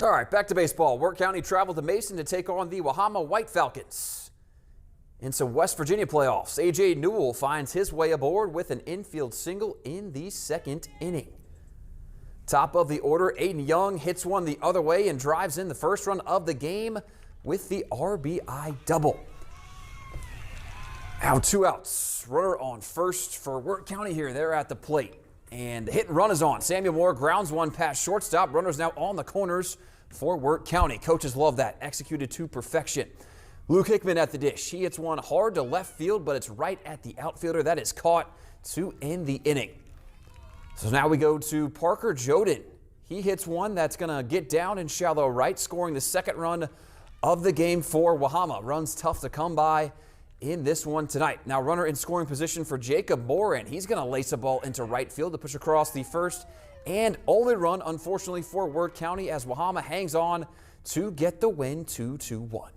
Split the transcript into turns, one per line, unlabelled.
All right, back to baseball. Wirt County traveled to Mason to take on the Wahama White Falcons. In some West Virginia playoffs, A.J. Newell finds his way aboard with an infield single in the second inning. Top of the order, Aiden Young hits one the other way and drives in the first run of the game with the RBI double. Now 2 outs. Runner on first for Wirt County here. They're at the plate. And the hit and run is on. Samuel Moore grounds one past shortstop. Runners now on the corners for Wirt County. Coaches love that. Executed to perfection. Luke Hickman at the dish. He hits one hard to left field, but it's right at the outfielder. That is caught to end the inning. So now we go to Parker Joden. He hits one that's going to get down in shallow right, scoring the second run of the game for Wahama. Runs tough to come by in this one tonight. Now runner in scoring position for Jacob Moran. He's going to lace a ball into right field to push across the first and only run, unfortunately, for Wirt County as Wahama hangs on to get the win 2-1.